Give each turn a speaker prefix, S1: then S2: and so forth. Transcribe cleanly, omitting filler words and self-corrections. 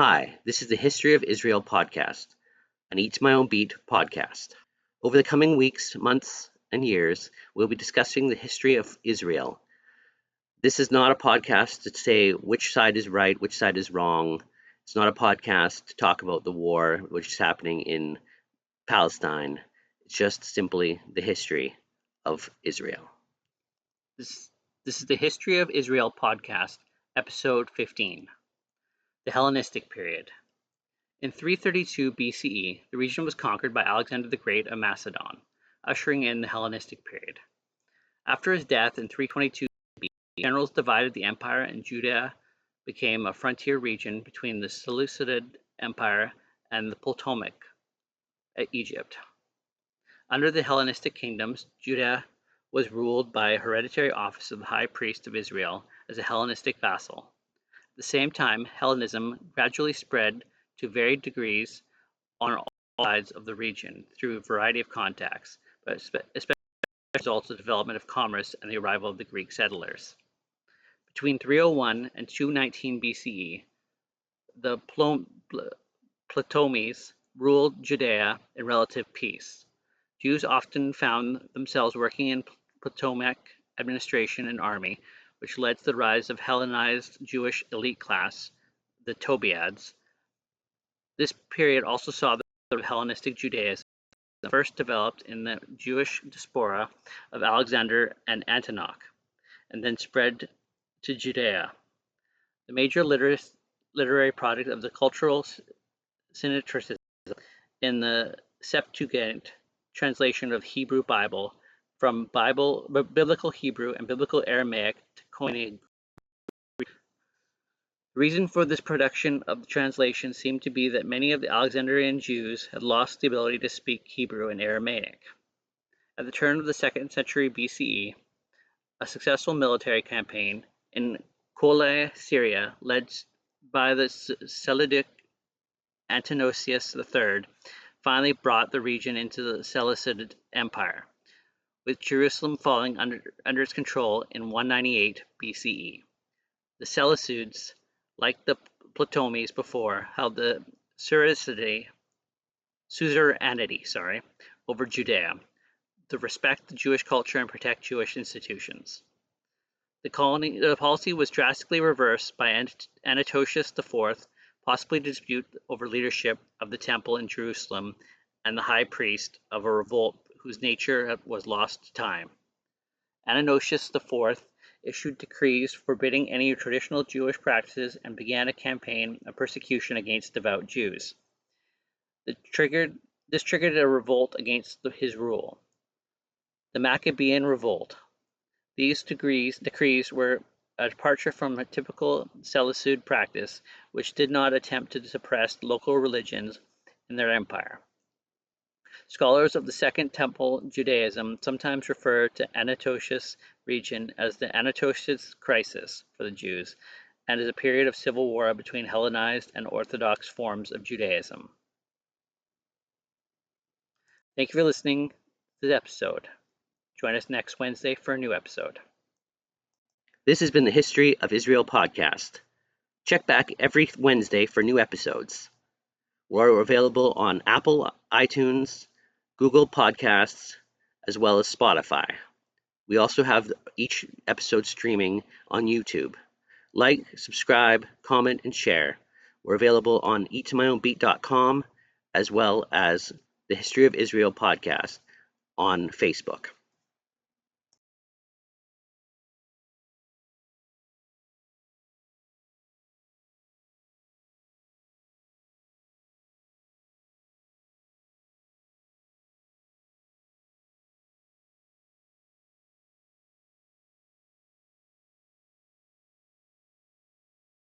S1: Hi, this is the History of Israel podcast, an Eat My Own Beat podcast. Over the coming weeks, months, and years, we'll be discussing the history of Israel. This is not a podcast to say which side is right, which side is wrong. It's not a podcast to talk about the war which is happening in Palestine. It's just simply the history of Israel.
S2: This is the History of Israel podcast, episode 15, the Hellenistic Period. In 332 BCE, the region was conquered by Alexander the Great of Macedon, ushering in the Hellenistic period. After his death in 322 BCE, generals divided the empire, and Judea became a frontier region between the Seleucid Empire and the Ptolemaic Egypt. Under the Hellenistic kingdoms, Judea was ruled by a hereditary office of the high priest of Israel as a Hellenistic vassal. At the same time, Hellenism gradually spread to varied degrees on all sides of the region through a variety of contacts, but especially as a result of the development of commerce and the arrival of the Greek settlers. Between 301 and 219 BCE, the Ptolemies ruled Judea in relative peace. Jews often found themselves working in Ptolemaic administration and army, which led to the rise of Hellenized Jewish elite class, the Tobiads. This period also saw the Hellenistic Judaism first developed in the Jewish diaspora of Alexander and Antioch, and then spread to Judea. The major literary product of the cultural syncretism in the Septuagint translation of Hebrew Bible from Biblical Hebrew and Biblical Aramaic to Koine. The reason for this production of the translation seemed to be that many of the Alexandrian Jews had lost the ability to speak Hebrew and Aramaic. At the turn of the 2nd century BCE, a successful military campaign in Kole, Syria, led by the Seleucid Antonosius III, finally brought the region into the Seleucid Empire, with Jerusalem falling under its control in 198 BCE. The Seleucids, like the Ptolemies before, held the suzerainty over Judea, to respect the Jewish culture and protect Jewish institutions. The policy was drastically reversed by Antoninus IV, possibly to dispute over leadership of the temple in Jerusalem and the high priest of a revolt whose nature was lost to time. Antoninus IV issued decrees forbidding any traditional Jewish practices and began a campaign of persecution against devout Jews. This triggered a revolt against his rule, the Maccabean Revolt. These decrees were a departure from a typical Seleucid practice, which did not attempt to suppress local religions in their empire. Scholars of the Second Temple Judaism sometimes refer to Antoninus' region as the Antoninus crisis for the Jews, and as a period of civil war between Hellenized and Orthodox forms of Judaism. Thank you for listening to the episode. Join us next Wednesday for a new episode.
S1: This has been the History of Israel podcast. Check back every Wednesday for new episodes. We're available on Apple, iTunes, Google Podcasts, as well as Spotify. We also have each episode streaming on YouTube. Like, subscribe, comment, and share. We're available on eatmyownbeat.com as well as the History of Israel podcast on Facebook.